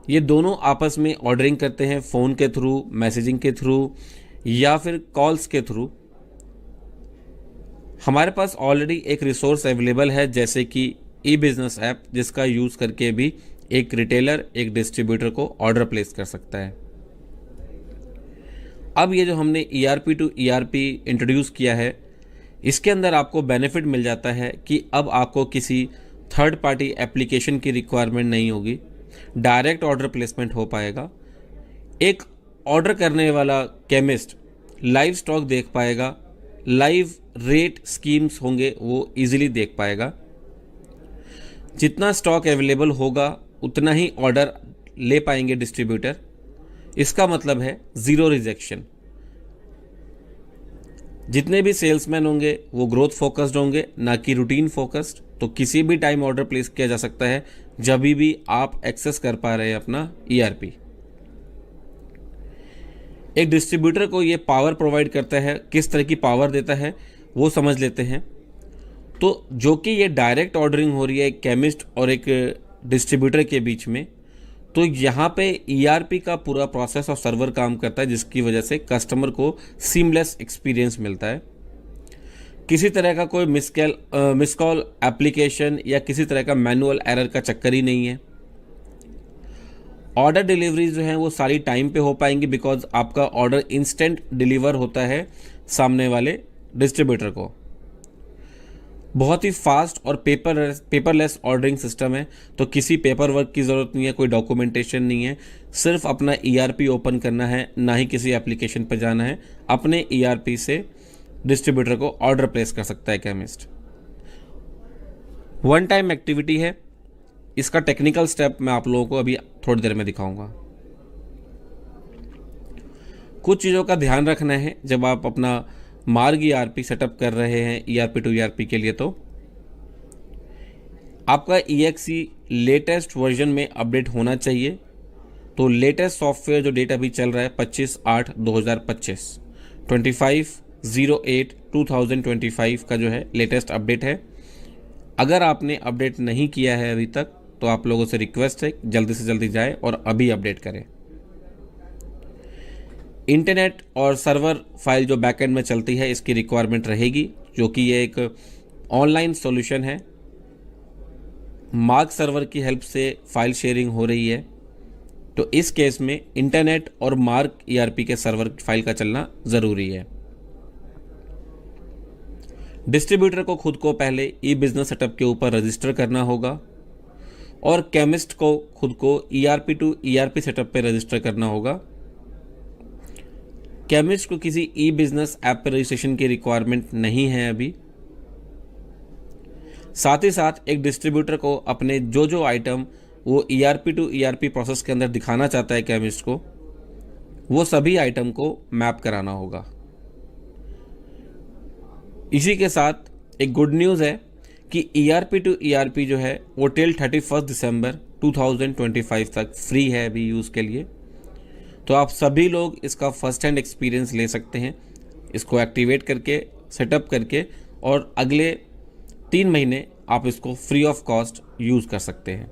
ये दोनों आपस में ऑर्डरिंग करते हैं फ़ोन के थ्रू, मैसेजिंग के थ्रू या फिर कॉल्स के थ्रू। हमारे पास ऑलरेडी एक रिसोर्स अवेलेबल है जैसे कि ई बिज़नेस ऐप, जिसका यूज़ करके भी एक रिटेलर एक डिस्ट्रीब्यूटर को ऑर्डर प्लेस कर सकता है। अब ये जो हमने ERP टू ERP इंट्रोड्यूस किया है, इसके अंदर आपको बेनिफिट मिल जाता है कि अब आपको किसी थर्ड पार्टी एप्लीकेशन की रिक्वायरमेंट नहीं होगी, डायरेक्ट ऑर्डर प्लेसमेंट हो पाएगा। एक ऑर्डर करने वाला केमिस्ट लाइव स्टॉक देख पाएगा, लाइव रेट स्कीम्स होंगे वो इजीली देख पाएगा। जितना स्टॉक अवेलेबल होगा उतना ही ऑर्डर ले पाएंगे डिस्ट्रीब्यूटर। इसका मतलब है ज़ीरो रिजेक्शन। जितने भी सेल्समैन होंगे वो ग्रोथ फोकस्ड होंगे, ना कि रूटीन फोकस्ड। तो किसी भी टाइम ऑर्डर प्लेस किया जा सकता है जब भी आप एक्सेस कर पा रहे हैं अपना ERP। एक डिस्ट्रीब्यूटर को ये पावर प्रोवाइड करता है, किस तरह की पावर देता है वो समझ लेते हैं। तो जो कि ये डायरेक्ट ऑर्डरिंग हो रही है एक केमिस्ट और एक डिस्ट्रीब्यूटर के बीच में, तो यहाँ पे ERP का पूरा प्रोसेस और सर्वर काम करता है, जिसकी वजह से कस्टमर को सीमलेस एक्सपीरियंस मिलता है। किसी तरह का कोई मिस कॉल एप्लीकेशन या किसी तरह का मैनुअल एरर का चक्कर ही नहीं है। ऑर्डर डिलीवरी जो है वो सारी टाइम पे हो पाएंगी, बिकॉज आपका ऑर्डर इंस्टेंट डिलीवर होता है सामने वाले डिस्ट्रीब्यूटर को। बहुत ही फास्ट और पेपरलेस ऑर्डरिंग सिस्टम है, तो किसी पेपर वर्क की ज़रूरत नहीं है, कोई डॉक्यूमेंटेशन नहीं है। सिर्फ अपना ERP ओपन करना है, ना ही किसी एप्लीकेशन पर जाना है। अपने ERP से डिस्ट्रीब्यूटर को ऑर्डर प्लेस कर सकता है केमिस्ट। वन टाइम एक्टिविटी है। इसका टेक्निकल स्टेप मैं आप लोगों को अभी थोड़ी देर में दिखाऊंगा। कुछ चीज़ों का ध्यान रखना है जब आप अपना मार्ग ERP सेटअप कर रहे हैं ERP टू ERP के लिए। तो आपका EXE लेटेस्ट वर्जन में अपडेट होना चाहिए। तो लेटेस्ट सॉफ्टवेयर जो डेट अभी चल रहा है 25/8/2025, 25/08/2025 का जो है लेटेस्ट अपडेट है। अगर आपने अपडेट नहीं किया है अभी तक तो आप लोगों से रिक्वेस्ट है जल्दी से जल्दी जाए और अभी अपडेट करें। इंटरनेट और सर्वर फाइल जो बैकएंड में चलती है इसकी रिक्वायरमेंट रहेगी, जो कि ये एक ऑनलाइन सॉल्यूशन है। मार्क सर्वर की हेल्प से फाइल शेयरिंग हो रही है, तो इस केस में इंटरनेट और मार्क ERP के सर्वर फाइल का चलना ज़रूरी है। डिस्ट्रीब्यूटर को खुद को पहले ई बिज़नेस सेटअप के ऊपर रजिस्टर करना होगा और केमिस्ट को खुद को ERP टू ERP सेटअप पे रजिस्टर करना होगा। केमिस्ट को किसी ई बिज़नेस ऐप पर रजिस्ट्रेशन की रिक्वायरमेंट नहीं है अभी। साथ ही साथ एक डिस्ट्रीब्यूटर को अपने जो आइटम वो ERP टू ERP प्रोसेस के अंदर दिखाना चाहता है केमिस्ट को, वो सभी आइटम को मैप कराना होगा। इसी के साथ एक गुड न्यूज़ है कि ERP टू ERP जो है वो टिल 31 दिसंबर 2025 तक फ्री है अभी यूज़ के लिए। तो आप सभी लोग इसका फर्स्ट हैंड एक्सपीरियंस ले सकते हैं, इसको एक्टिवेट करके सेटअप करके, और अगले 3 महीने आप इसको फ्री ऑफ कॉस्ट यूज़ कर सकते हैं।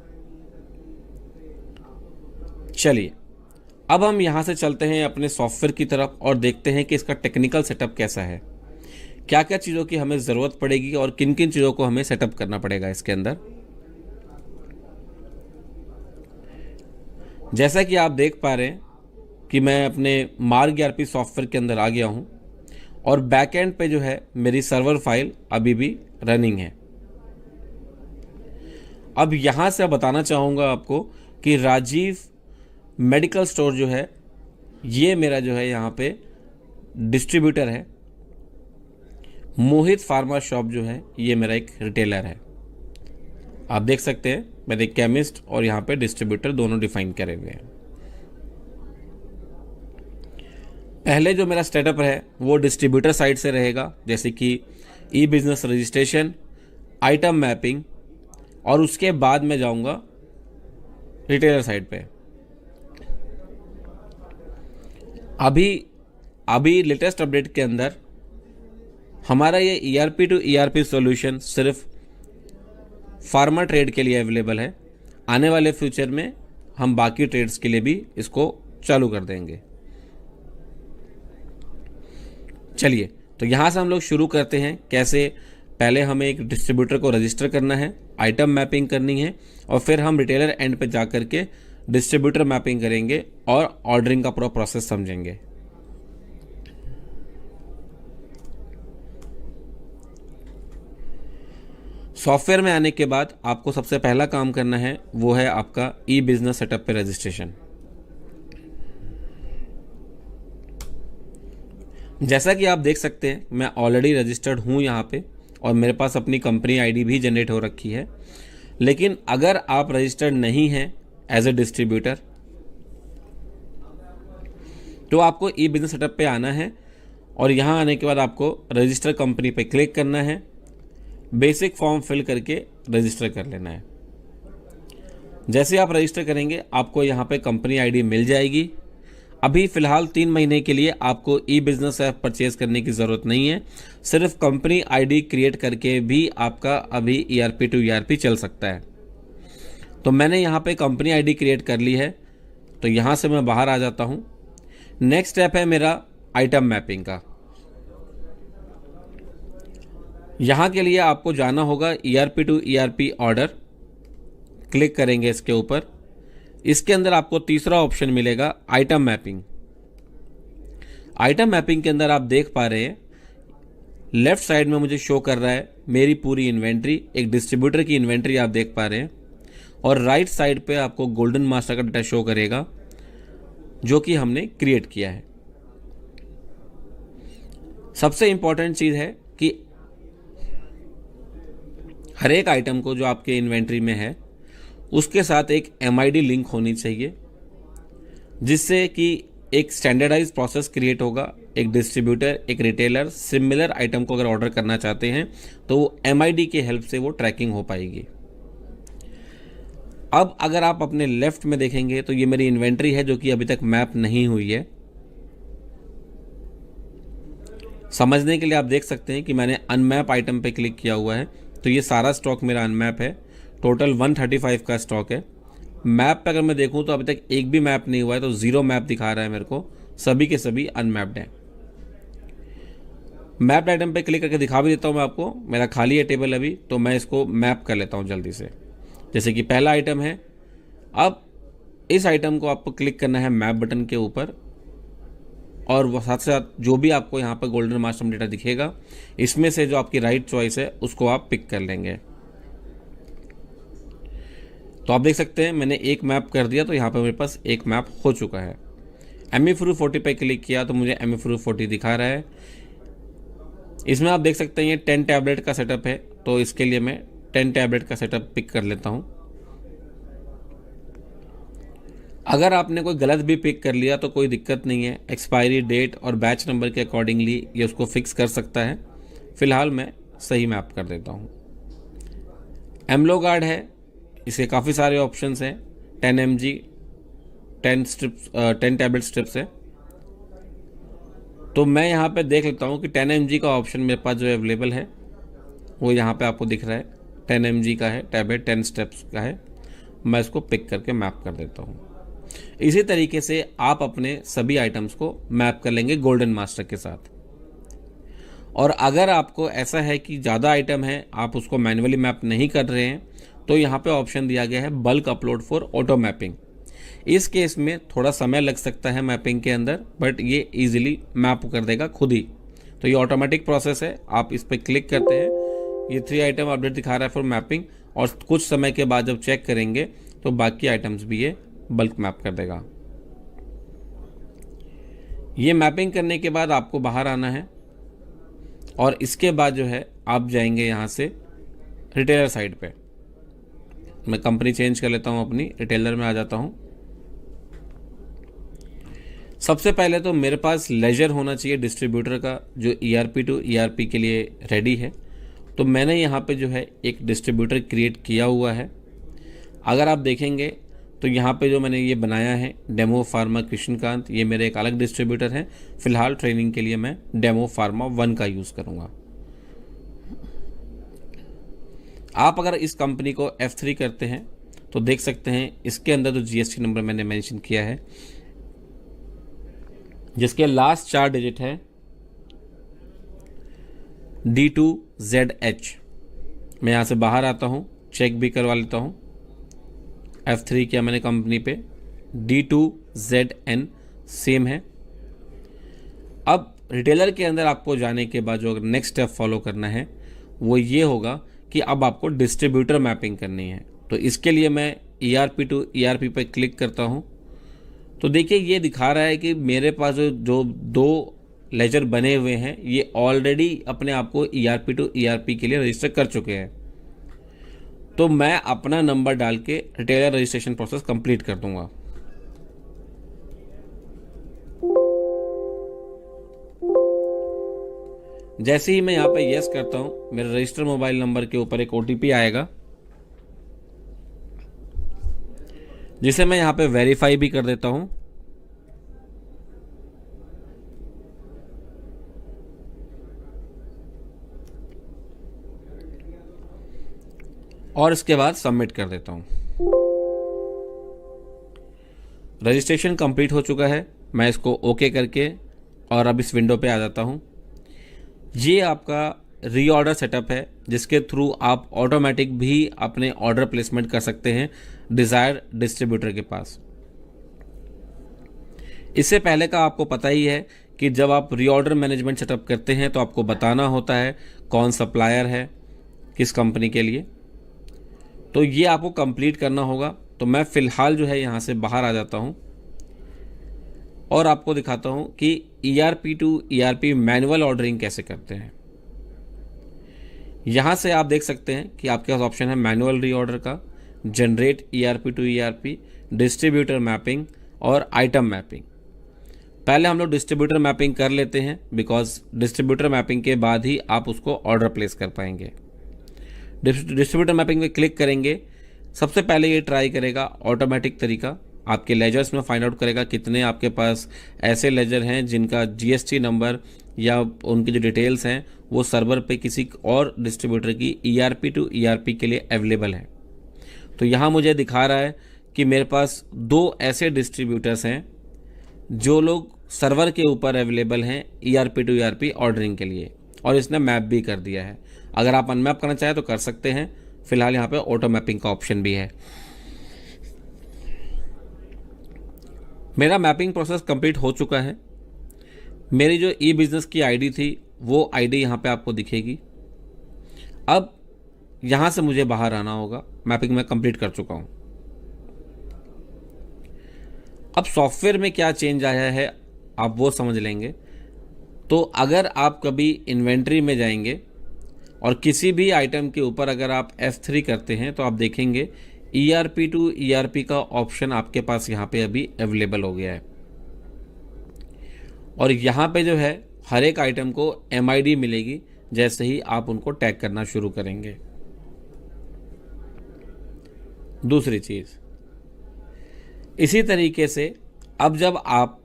चलिए अब हम यहाँ से चलते हैं अपने सॉफ्टवेयर की तरफ और देखते हैं कि इसका टेक्निकल सेटअप कैसा है, क्या क्या चीज़ों की हमें ज़रूरत पड़ेगी और किन किन चीज़ों को हमें सेटअप करना पड़ेगा इसके अंदर। जैसा कि आप देख पा रहे हैं कि मैं अपने मार्ग ERP सॉफ्टवेयर के अंदर आ गया हूं और बैकएंड पे जो है मेरी सर्वर फाइल अभी भी रनिंग है। अब यहाँ से बताना चाहूँगा आपको कि राजीव मेडिकल स्टोर जो है ये मेरा जो है यहाँ पे डिस्ट्रीब्यूटर है। मोहित फार्मा शॉप जो है ये मेरा एक रिटेलर है। आप देख सकते हैं मैंने केमिस्ट और यहाँ पे डिस्ट्रीब्यूटर दोनों डिफाइन करे हुए हैं। पहले जो मेरा स्टेटअप है वो डिस्ट्रीब्यूटर साइड से रहेगा, जैसे कि ई बिज़नेस रजिस्ट्रेशन, आइटम मैपिंग, और उसके बाद मैं जाऊंगा रिटेलर साइड पे। अभी लेटेस्ट अपडेट के अंदर हमारा ये ERP टू ERP सॉल्यूशन सिर्फ फार्मा ट्रेड के लिए अवेलेबल है। आने वाले फ्यूचर में हम बाकी ट्रेड्स के लिए भी इसको चालू कर देंगे। चलिए, तो यहाँ से हम लोग शुरू करते हैं कैसे। पहले हमें एक डिस्ट्रीब्यूटर को रजिस्टर करना है, आइटम मैपिंग करनी है, और फिर हम रिटेलर एंड पे जा कर के डिस्ट्रीब्यूटर मैपिंग करेंगे और ऑर्डरिंग का पूरा प्रोसेस समझेंगे। सॉफ्टवेयर में आने के बाद आपको सबसे पहला काम करना है वो है आपका ई बिजनेस सेटअप पे रजिस्ट्रेशन। जैसा कि आप देख सकते हैं मैं ऑलरेडी रजिस्टर्ड हूँ यहाँ पे, और मेरे पास अपनी कंपनी आईडी भी जनरेट हो रखी है। लेकिन अगर आप रजिस्टर्ड नहीं हैं एज ए डिस्ट्रीब्यूटर, तो आपको ई बिजनेस सेटअप पे आना है, और यहाँ आने के बाद आपको रजिस्टर कंपनी पे क्लिक करना है, बेसिक फॉर्म फिल करके रजिस्टर कर लेना है। जैसे आप रजिस्टर करेंगे आपको यहाँ पे कंपनी आईडी मिल जाएगी। अभी फ़िलहाल 3 महीने के लिए आपको ई बिज़नेस ऐप परचेज़ करने की ज़रूरत नहीं है, सिर्फ कंपनी आईडी क्रिएट करके भी आपका अभी ERP टू ERP चल सकता है। तो मैंने यहाँ पे कंपनी आईडी क्रिएट कर ली है, तो यहाँ से मैं बाहर आ जाता हूँ। नेक्स्ट स्टेप है मेरा आइटम मैपिंग का। यहाँ के लिए आपको जाना होगा ERP to ERP order, click करेंगे इसके ऊपर। इसके अंदर आपको तीसरा ऑप्शन मिलेगा आइटम मैपिंग। आइटम मैपिंग के अंदर आप देख पा रहे हैं लेफ्ट साइड में मुझे शो कर रहा है मेरी पूरी इन्वेंट्री, एक डिस्ट्रीब्यूटर की इन्वेंट्री आप देख पा रहे हैं, और राइट साइड पे आपको गोल्डन मास्टर का डेटा शो करेगा जो कि हमने क्रिएट किया है। सबसे इंपॉर्टेंट चीज़ है कि हर एक आइटम को जो आपके इन्वेंट्री में है उसके साथ एक MID लिंक होनी चाहिए, जिससे कि एक स्टैंडर्डाइज प्रोसेस क्रिएट होगा। एक डिस्ट्रीब्यूटर, एक रिटेलर सिमिलर आइटम को अगर ऑर्डर करना चाहते हैं तो वो MID की हेल्प से वो ट्रैकिंग हो पाएगी। अब अगर आप अपने लेफ्ट में देखेंगे तो ये मेरी इन्वेंट्री है जो कि अभी तक मैप नहीं हुई है। समझने के लिए आप देख सकते हैं कि मैंने अनमैप आइटम पे क्लिक किया हुआ है, तो ये सारा स्टॉक मेरा अनमैप है। टोटल 135 का स्टॉक है। मैप पे अगर मैं देखूं तो अभी तक एक भी मैप नहीं हुआ है, तो 0 मैप दिखा रहा है मेरे को, सभी के सभी अनमैप्ड हैं। मैप आइटम पे क्लिक करके दिखा भी देता हूं मैं आपको, मेरा खाली है टेबल अभी, तो मैं इसको मैप कर लेता हूं जल्दी से। जैसे कि पहला आइटम है, अब इस आइटम को आपको क्लिक करना है मैप बटन के ऊपर, और वो साथ साथ जो भी आपको यहाँ पर गोल्डन मास्टर डेटा दिखेगा इसमें से जो आपकी राइट चॉइस है उसको आप पिक कर लेंगे। तो आप देख सकते हैं मैंने एक मैप कर दिया, तो यहाँ पर मेरे पास एक मैप हो चुका है। MEFRU 40 पे क्लिक किया तो मुझे MEFRU 40 दिखा रहा है। इसमें आप देख सकते हैं ये 10 टैबलेट का सेटअप है, तो इसके लिए मैं 10 टैबलेट का सेटअप पिक कर लेता हूँ। अगर आपने कोई गलत भी पिक कर लिया तो कोई दिक्कत नहीं है, एक्सपायरी डेट और बैच नंबर के अकॉर्डिंगली ये उसको फिक्स कर सकता है। फिलहाल मैं सही मैप कर देता हूँ। एमलोगार्ड है, इसके काफ़ी सारे ऑप्शंस हैं। 10 mg 10 स्ट्रिप्स 10 टैबलेट स्ट्रिप्स है, तो मैं यहाँ पे देख लेता हूँ कि 10 mg का ऑप्शन मेरे पास जो अवेलेबल है वो यहाँ पे आपको दिख रहा है। 10 mg का है टैबलेट, 10 स्टेप्स का है। मैं इसको पिक करके मैप कर देता हूँ। इसी तरीके से आप अपने सभी आइटम्स को मैप कर लेंगे गोल्डन मास्टर के साथ। और अगर आपको ऐसा है कि ज़्यादा आइटम है, आप उसको मैन्युअली मैप नहीं कर रहे हैं, तो यहाँ पे ऑप्शन दिया गया है bulk upload for auto mapping. इस केस में थोड़ा समय लग सकता है मैपिंग के अंदर, बट ये इजीली मैप कर देगा खुद ही। तो ये ऑटोमेटिक प्रोसेस है, आप इस पर क्लिक करते हैं, ये 3 आइटम अपडेट दिखा रहा है फॉर मैपिंग, और कुछ समय के बाद जब चेक करेंगे तो बाकी आइटम्स भी ये बल्क मैप कर देगा। ये मैपिंग करने के बाद आपको बाहर आना है, और इसके बाद जो है आप जाएंगे यहाँ से रिटेलर साइड पे। मैं कंपनी चेंज कर लेता हूँ, अपनी रिटेलर में आ जाता हूँ। सबसे पहले तो मेरे पास लेजर होना चाहिए डिस्ट्रीब्यूटर का, जो ERP टू ERP के लिए रेडी है। तो मैंने यहाँ पे जो है एक डिस्ट्रीब्यूटर क्रिएट किया हुआ है। अगर आप देखेंगे तो यहाँ पे जो मैंने ये बनाया है डेमो फार्मा कृष्णकांत, ये मेरे एक अलग डिस्ट्रीब्यूटर है। फिलहाल ट्रेनिंग के लिए मैं डेमो फार्मा 1 का यूज़ करूँगा। आप अगर इस कंपनी को F3 करते हैं तो देख सकते हैं इसके अंदर जो जीएसटी नंबर मैंने मेंशन किया है, जिसके लास्ट 4 डिजिट है D2ZH। मैं यहाँ से बाहर आता हूँ, चेक भी करवा लेता हूँ। F3 किया मैंने कंपनी पे, D2ZN सेम है। अब रिटेलर के अंदर आपको जाने के बाद जो नेक्स्ट स्टेप फॉलो करना है वो ये होगा कि अब आपको डिस्ट्रीब्यूटर मैपिंग करनी है। तो इसके लिए मैं ERP टू ERP पर क्लिक करता हूँ। तो देखिए ये दिखा रहा है कि मेरे पास जो 2 लेजर बने हुए हैं ये ऑलरेडी अपने आप को ERP टू ERP के लिए रजिस्टर कर चुके हैं। तो मैं अपना नंबर डाल के रिटेलर रजिस्ट्रेशन प्रोसेस कंप्लीट कर दूंगा। जैसे ही मैं यहाँ पे यस करता हूँ, मेरे रजिस्टर मोबाइल नंबर के ऊपर एक OTP आएगा, जिसे मैं यहाँ पे वेरीफाई भी कर देता हूँ। और इसके बाद सबमिट कर देता हूँ। रजिस्ट्रेशन कंप्लीट हो चुका है। मैं इसको ओके करके और अब इस विंडो पे आ जाता हूँ। ये आपका रीऑर्डर सेटअप है, जिसके थ्रू आप ऑटोमेटिक भी अपने ऑर्डर प्लेसमेंट कर सकते हैं डिज़ायर डिस्ट्रीब्यूटर के पास। इससे पहले का आपको पता ही है कि जब आप रीऑर्डर मैनेजमेंट सेटअप करते हैं तो आपको बताना होता है कौन सप्लायर है किस कंपनी के लिए। तो ये आपको कंप्लीट करना होगा। तो मैं फ़िलहाल जो है यहाँ से बाहर आ जाता हूँ और आपको दिखाता हूँ कि ERP to ERP manual ordering कैसे करते हैं। यहाँ से आप देख सकते हैं कि आपके पास ऑप्शन है मैनुअल रीऑर्डर का, generate ERP to ERP, distributor mapping और आइटम मैपिंग। पहले हम लोग डिस्ट्रीब्यूटर मैपिंग कर लेते हैं, बिकॉज डिस्ट्रीब्यूटर मैपिंग के बाद ही आप उसको ऑर्डर प्लेस कर पाएंगे। डिस्ट्रीब्यूटर मैपिंग में क्लिक करेंगे, सबसे पहले ये ट्राई करेगा ऑटोमेटिक तरीका, आपके लेजर्स में फाइंड आउट करेगा कितने आपके पास ऐसे लेजर हैं जिनका GST नंबर या उनकी जो डिटेल्स हैं वो सर्वर पे किसी और डिस्ट्रीब्यूटर की ERP टू ERP के लिए अवेलेबल है। तो यहाँ मुझे दिखा रहा है कि मेरे पास 2 ऐसे डिस्ट्रीब्यूटर्स हैं जो लोग सर्वर के ऊपर अवेलेबल हैं ERP टू ERP ऑर्डरिंग के लिए, और इसने मैप भी कर दिया है। अगर आप अनमैप करना चाहें तो कर सकते हैं। फिलहाल यहाँ पे ऑटो मैपिंग का ऑप्शन भी है। मेरा मैपिंग प्रोसेस कंप्लीट हो चुका है। मेरी जो E-बिज़नेस की आईडी थी वो आईडी यहाँ पे आपको दिखेगी। अब यहाँ से मुझे बाहर आना होगा। मैपिंग मैं कंप्लीट कर चुका हूँ। अब सॉफ्टवेयर में क्या चेंज आया है आप वो समझ लेंगे। तो अगर आप कभी इन्वेंट्री में जाएंगे और किसी भी आइटम के ऊपर अगर आप F3 करते हैं तो आप देखेंगे ERP टू ERP का ऑप्शन आपके पास यहाँ पे अभी अवेलेबल हो गया है। और यहाँ पे जो है हर एक आइटम को MID मिलेगी जैसे ही आप उनको टैग करना शुरू करेंगे। दूसरी चीज़, इसी तरीके से अब जब आप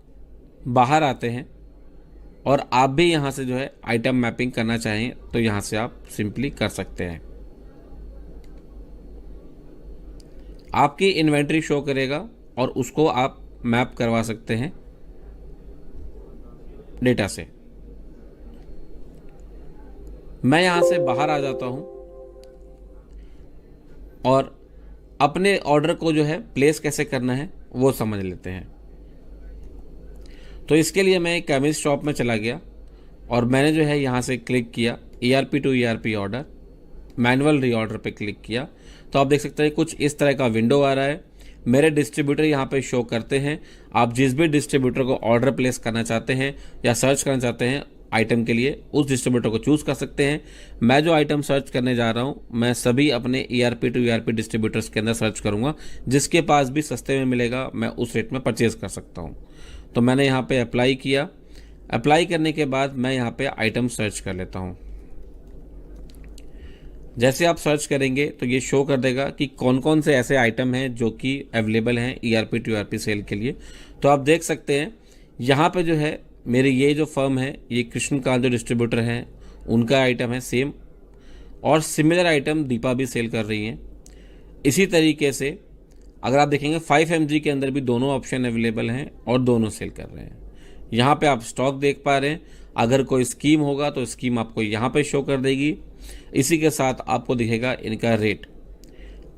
बाहर आते हैं और आप भी यहाँ से जो है आइटम मैपिंग करना चाहें तो यहाँ से आप सिंपली कर सकते हैं। आपकी इन्वेंट्री शो करेगा और उसको आप मैप करवा सकते हैं डेटा से। मैं यहाँ से बाहर आ जाता हूँ और अपने ऑर्डर को जो है प्लेस कैसे करना है वो समझ लेते हैं। तो इसके लिए मैं एक केमिस्ट शॉप में चला गया और मैंने जो है यहाँ से क्लिक किया ERP to ERP order, manual reorder पे क्लिक किया। तो आप देख सकते हैं कुछ इस तरह का विंडो आ रहा है। मेरे डिस्ट्रीब्यूटर यहाँ पे शो करते हैं। आप जिस भी डिस्ट्रीब्यूटर को ऑर्डर प्लेस करना चाहते हैं या सर्च करना चाहते हैं आइटम के लिए, उस डिस्ट्रीब्यूटर को चूज़ कर सकते हैं। मैं जो आइटम सर्च करने जा रहा हूँ मैं सभी अपने ERP टू ERP डिस्ट्रीब्यूटर्स के अंदर सर्च करूँगा, जिसके पास भी सस्ते में मिलेगा मैं उस रेट में परचेज़ कर सकता हूँ। तो मैंने यहाँ पे अप्लाई किया। अप्लाई करने के बाद मैं यहाँ पे आइटम सर्च कर लेता हूँ। जैसे आप सर्च करेंगे तो ये शो कर देगा कि कौन कौन से ऐसे आइटम हैं जो कि अवेलेबल हैं ERP टू ERP सेल के लिए। तो आप देख सकते हैं यहाँ पे जो है मेरी ये जो फर्म है ये कृष्णकांत जो डिस्ट्रीब्यूटर हैं उनका आइटम है सेम, और सिमिलर आइटम दीपा भी सेल कर रही हैं। इसी तरीके से अगर आप देखेंगे 5 mg के अंदर भी दोनों ऑप्शन अवेलेबल हैं और दोनों सेल कर रहे हैं। यहाँ पे आप स्टॉक देख पा रहे हैं। अगर कोई स्कीम होगा तो स्कीम आपको यहाँ पे शो कर देगी। इसी के साथ आपको दिखेगा इनका रेट।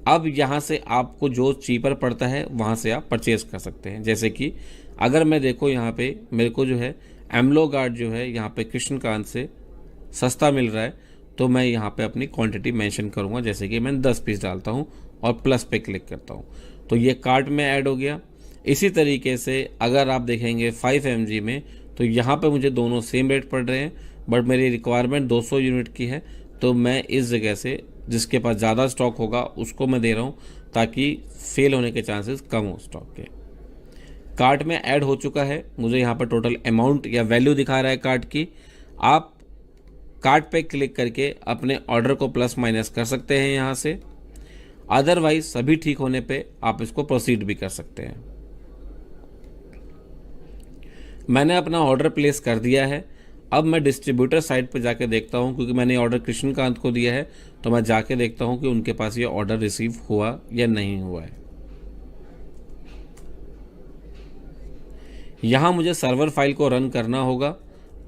अब यहाँ से आपको जो चीपर पड़ता है वहाँ से आप परचेज़ कर सकते हैं। जैसे कि अगर मैं देखो यहाँ पे मेरे को जो है एमलो गार्ड जो है यहाँ पे कृष्णकांत से सस्ता मिल रहा है, तो मैं यहाँ पे अपनी क्वांटिटी मेंशन करूँगा। जैसे कि मैं 10 पीस डालता हूँ और प्लस पे क्लिक करता हूँ तो ये कार्ट में ऐड हो गया। इसी तरीके से अगर आप देखेंगे 5 mg में तो यहाँ पे मुझे दोनों सेम रेट पड़ रहे हैं, बट मेरी रिक्वायरमेंट 200 यूनिट की है, तो मैं इस जगह से जिसके पास ज़्यादा स्टॉक होगा उसको मैं दे रहा हूँ ताकि फेल होने के चांसेस कम हो स्टॉक के। कार्ट में ऐड हो चुका है। मुझे यहाँ पर टोटल अमाउंट या वैल्यू दिखा रहा है कार्ट की। आप कार्ट पे क्लिक करके अपने ऑर्डर को प्लस माइनस कर सकते हैं यहाँ से। अदरवाइज सभी ठीक होने पे आप इसको प्रोसीड भी कर सकते हैं। मैंने अपना ऑर्डर प्लेस कर दिया है। अब मैं डिस्ट्रीब्यूटर साइट पे जाके देखता हूँ, क्योंकि मैंने ऑर्डर कृष्णकांत को दिया है, तो मैं जाके देखता हूँ कि उनके पास ये ऑर्डर रिसीव हुआ या नहीं हुआ है। यहाँ मुझे सर्वर फाइल को रन करना होगा,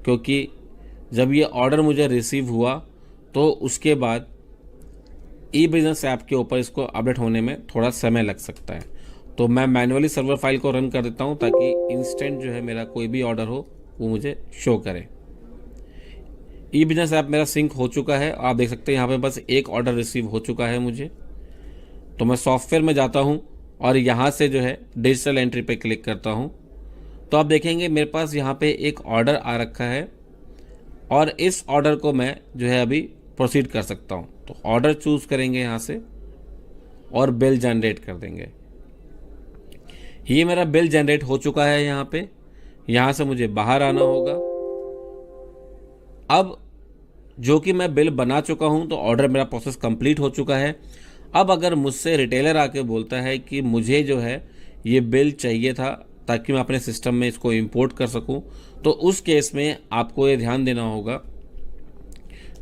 क्योंकि जब ये ऑर्डर मुझे रिसीव हुआ तो उसके बाद ई बिजनेस ऐप के ऊपर इसको अपडेट होने में थोड़ा समय लग सकता है। तो मैं मैन्युअली सर्वर फाइल को रन कर देता हूँ ताकि इंस्टेंट जो है मेरा कोई भी ऑर्डर हो वो मुझे शो करे। ई बिजनेस ऐप मेरा सिंक हो चुका है। आप देख सकते हैं यहाँ पे बस एक ऑर्डर रिसीव हो चुका है मुझे। तो मैं सॉफ्टवेयर में जाता हूँ और यहाँ से जो है डिजिटल एंट्री पे क्लिक करता हूँ। तो आप देखेंगे मेरे पास यहाँ पे एक ऑर्डर आ रखा है और इस ऑर्डर को मैं जो है अभी प्रोसीड कर सकता हूँ। तो ऑर्डर चूज़ करेंगे यहाँ से और बिल जनरेट कर देंगे। ये मेरा बिल जनरेट हो चुका है। यहाँ पे यहाँ से मुझे बाहर आना होगा। अब जो कि मैं बिल बना चुका हूँ तो ऑर्डर मेरा प्रोसेस कंप्लीट हो चुका है। अब अगर मुझसे रिटेलर आके बोलता है कि मुझे जो है ये बिल चाहिए था ताकि मैं अपने सिस्टम में इसको इंपोर्ट कर सकूं, तो उस केस में आपको ये ध्यान देना होगा,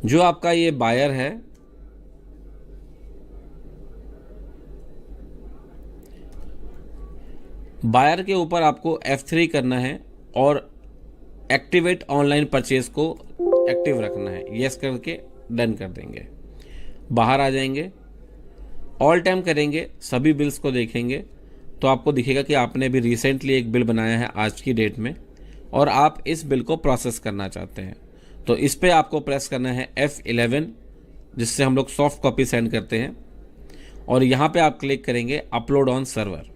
जो आपका ये बायर है बायर के ऊपर आपको F3 करना है और एक्टिवेट ऑनलाइन परचेज को एक्टिव रखना है। यस करके डन कर देंगे। बाहर आ जाएंगे, ऑल टाइम करेंगे, सभी बिल्स को देखेंगे तो आपको दिखेगा कि आपने भी रिसेंटली एक बिल बनाया है आज की डेट में और आप इस बिल को प्रोसेस करना चाहते हैं। तो इस पे आपको प्रेस करना है F11, जिससे हम लोग सॉफ्ट कॉपी सेंड करते हैं, और यहाँ पे आप क्लिक करेंगे अपलोड ऑन सर्वर।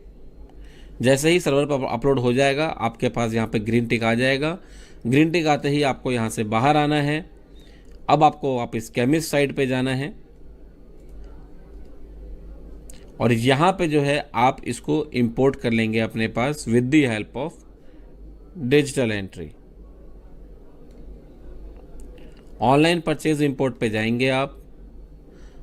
जैसे ही सर्वर पर अपलोड हो जाएगा आपके पास यहाँ पे ग्रीन टिक आ जाएगा। ग्रीन टिक आते ही आपको यहाँ से बाहर आना है। अब आपको वापस केमिस्ट साइट पे जाना है और यहाँ पे जो है आप इसको इंपोर्ट कर लेंगे अपने पास with the help of digital entry. Online purchase import पे जाएंगे आप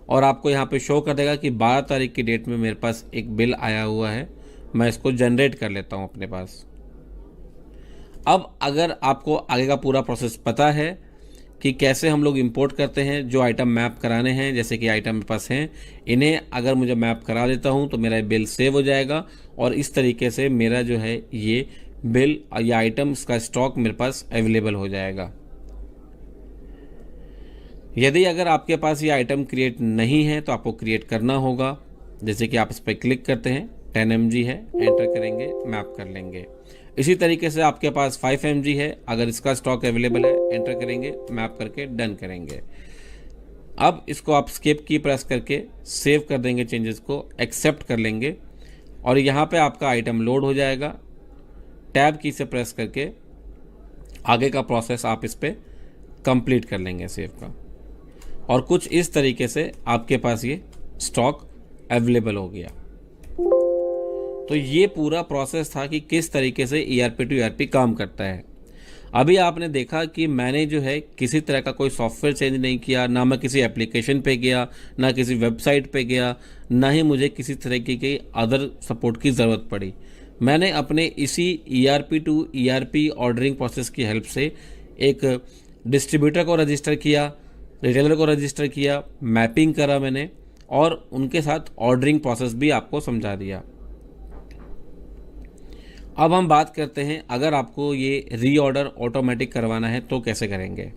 और आपको यहाँ पे शो कर देगा कि 12 तारीख की डेट में मेरे पास एक बिल आया हुआ है। मैं इसको जनरेट कर लेता हूँ अपने पास। अब अगर आपको आगे का पूरा प्रोसेस पता है कि कैसे हम लोग इंपोर्ट करते हैं, जो आइटम मैप कराने हैं, जैसे कि आइटम मेरे पास हैं, इन्हें अगर मुझे मैप करा देता हूं तो मेरा बिल सेव हो जाएगा और इस तरीके से मेरा जो है ये बिल या आइटम्स का स्टॉक मेरे पास अवेलेबल हो जाएगा। यदि अगर आपके पास ये आइटम क्रिएट नहीं है तो आपको क्रिएट करना होगा। जैसे कि आप इस पर क्लिक करते हैं, 10 mg है, एंटर करेंगे, मैप कर लेंगे। इसी तरीके से आपके पास 5 mg है, अगर इसका स्टॉक अवेलेबल है, एंटर करेंगे, मैप करके डन करेंगे। अब इसको आप स्किप की प्रेस करके सेव कर देंगे, चेंजेस को एक्सेप्ट कर लेंगे और यहाँ पे आपका आइटम लोड हो जाएगा। टैब की से प्रेस करके आगे का प्रोसेस आप इस पर कंप्लीट कर लेंगे सेव का, और कुछ इस तरीके से आपके पास ये स्टॉक अवेलेबल हो गया। तो ये पूरा प्रोसेस था कि किस तरीके से ERP टू ERP काम करता है। अभी आपने देखा कि मैंने जो है किसी तरह का कोई सॉफ्टवेयर चेंज नहीं किया, ना मैं किसी एप्लीकेशन पे गया, ना किसी वेबसाइट पे गया, ना ही मुझे किसी तरीके की अदर सपोर्ट की ज़रूरत पड़ी। मैंने अपने इसी ERP to ERP ordering process की हेल्प से एक डिस्ट्रीब्यूटर को रजिस्टर किया, रिटेलर को रजिस्टर किया, मैपिंग करा मैंने और उनके साथ ऑर्डरिंग प्रोसेस भी आपको समझा दिया। अब हम बात करते हैं अगर आपको ये रीऑर्डर ऑटोमेटिक करवाना है तो कैसे करेंगे।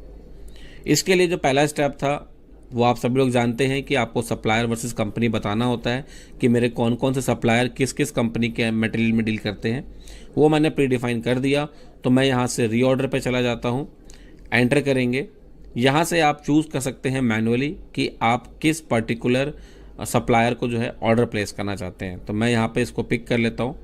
इसके लिए जो पहला स्टेप था वो आप सभी लोग जानते हैं कि आपको सप्लायर वर्सेस कंपनी बताना होता है कि मेरे कौन कौन से सप्लायर किस किस कंपनी के मटेरियल में डील करते हैं। वो मैंने प्री डिफाइन कर दिया। तो मैं यहाँ से रीऑर्डर पे चला जाता हूँ, एंटर करेंगे। यहाँ से आप चूज़ कर सकते हैं मैनुअली कि आप किस पर्टिकुलर सप्लायर को जो है ऑर्डर प्लेस करना चाहते हैं। तो मैं यहाँ पे इसको पिक कर लेता हूँ।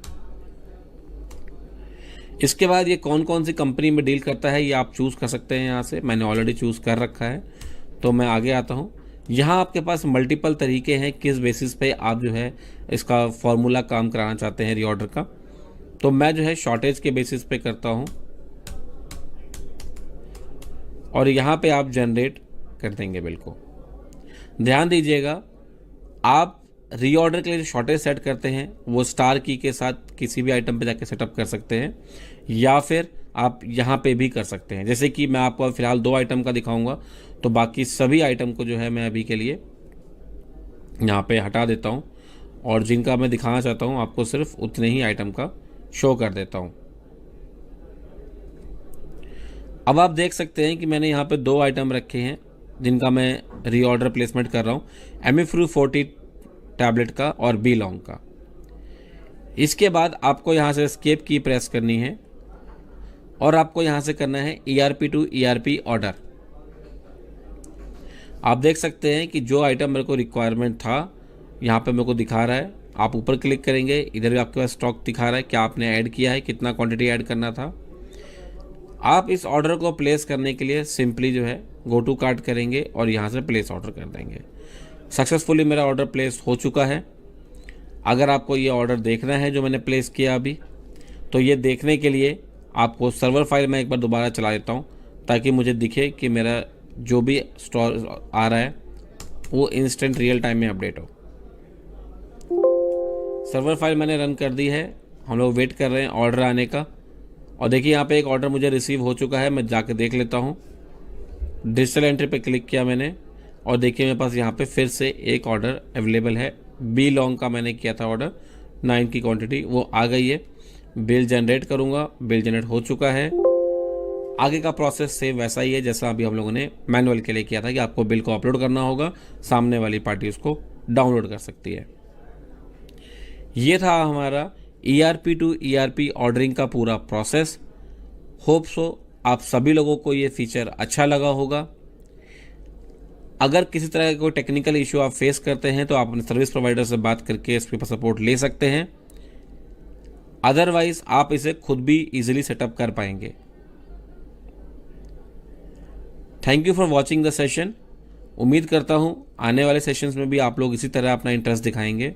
इसके बाद ये कौन कौन सी कंपनी में डील करता है ये आप चूज़ कर सकते हैं। यहाँ से मैंने ऑलरेडी चूज़ कर रखा है। तो मैं आगे आता हूँ। यहाँ आपके पास मल्टीपल तरीके हैं किस बेसिस पे आप जो है इसका फॉर्मूला काम कराना चाहते हैं रीऑर्डर का। तो मैं जो है शॉर्टेज के बेसिस पे करता हूँ और यहाँ पे आप जनरेट कर देंगे। बिल्कुल ध्यान दीजिएगा, आप रीऑर्डर के लिए जो शॉर्टेज सेट करते हैं वो स्टार की के साथ किसी भी आइटम पे जाके सेटअप कर सकते हैं या फिर आप यहाँ पे भी कर सकते हैं। जैसे कि मैं आपको फिलहाल 2 आइटम का दिखाऊंगा, तो बाकी सभी आइटम को जो है मैं अभी के लिए यहाँ पे हटा देता हूँ और जिनका मैं दिखाना चाहता हूँ आपको सिर्फ उतने ही आइटम का शो कर देता हूँ। अब आप देख सकते हैं कि मैंने यहाँ पे 2 आइटम रखे हैं जिनका मैं रीऑर्डर प्लेसमेंट कर रहा हूँ, एमिफ्रू 40 टैबलेट का और बी लॉन्ग का। इसके बाद आपको यहाँ से एस्केप की प्रेस करनी है और आपको यहाँ से करना है ERP टू ERP ऑर्डर। आप देख सकते हैं कि जो आइटम मेरे को रिक्वायरमेंट था यहाँ पे मेरे को दिखा रहा है। आप ऊपर क्लिक करेंगे, इधर भी आपके पास स्टॉक दिखा रहा है क्या आपने ऐड किया है, कितना क्वांटिटी ऐड करना था। आप इस ऑर्डर को प्लेस करने के लिए सिंपली जो है गो टू कार्ट करेंगे और यहाँ से प्लेस ऑर्डर कर देंगे। सक्सेसफुली मेरा ऑर्डर प्लेस हो चुका है। अगर आपको ये ऑर्डर देखना है जो मैंने प्लेस किया अभी, तो ये देखने के लिए आपको सर्वर फाइल में एक बार दोबारा चला देता हूँ ताकि मुझे दिखे कि मेरा जो भी स्टोर आ रहा है वो इंस्टेंट रियल टाइम में अपडेट हो। सर्वर फाइल मैंने रन कर दी है। हम लोग वेट कर रहे हैं ऑर्डर आने का। और देखिए यहाँ पे एक ऑर्डर मुझे रिसीव हो चुका है। मैं जाके देख लेता हूँ। डिजिटल एंट्री पे क्लिक किया मैंने और देखिए मेरे पास यहाँ पे फिर से एक ऑर्डर अवेलेबल है। बी लॉन्ग का मैंने किया था ऑर्डर 9 की क्वांटिटी, वो आ गई है। बिल जनरेट करूँगा, बिल जनरेट हो चुका है। आगे का प्रोसेस सेम वैसा ही है जैसा अभी हम लोगों ने मैनुअल के लिए किया था कि आपको बिल को अपलोड करना होगा, सामने वाली पार्टी उसको डाउनलोड कर सकती है। ये था हमारा ERP टू ERP ऑर्डरिंग का पूरा प्रोसेस। होप सो आप सभी लोगों को ये फीचर अच्छा लगा होगा। अगर किसी तरह का कोई टेक्निकल इशू आप फेस करते हैं तो आप अपने सर्विस प्रोवाइडर से बात करके इस पर सपोर्ट ले सकते हैं। अदरवाइज आप इसे खुद भी इजीली सेटअप कर पाएंगे। Thank you for watching the session. उम्मीद करता हूं आने वाले सेशंस में भी आप लोग इसी तरह अपना इंटरेस्ट दिखाएंगे।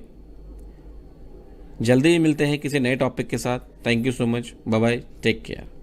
जल्दी ही मिलते हैं किसी नए टॉपिक के साथ। Thank you so much. Bye bye, take care.